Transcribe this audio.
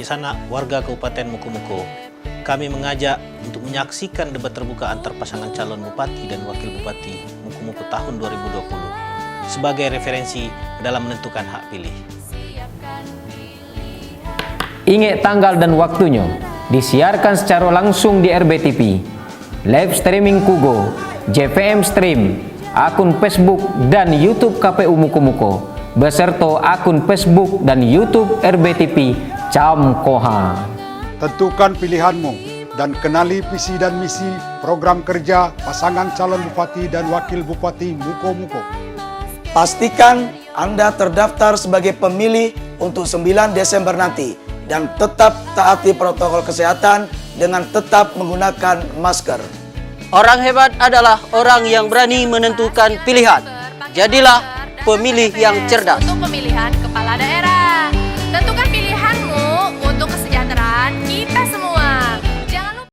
sanak warga Kabupaten Mukomuko, kami mengajak untuk menyaksikan debat terbuka antar pasangan calon bupati dan wakil bupati Mukomuko tahun 2020 sebagai referensi dalam menentukan hak pilih. Ingat tanggal dan waktunya, disiarkan secara langsung di RBTV, live streaming Kugo, JVM Stream, akun Facebook dan YouTube KPU Mukomuko, beserta akun Facebook dan YouTube RBTV Camkoha. Tentukan pilihanmu dan kenali visi dan misi program kerja pasangan calon bupati dan wakil bupati Mukomuko. Pastikan Anda terdaftar sebagai pemilih untuk 9 Desember nanti dan tetap taati protokol kesehatan dengan tetap menggunakan masker. Orang hebat adalah orang yang berani menentukan pilihan. Jadilah pemilih yang cerdas. Untuk pemilihan kepala daerah, tentukan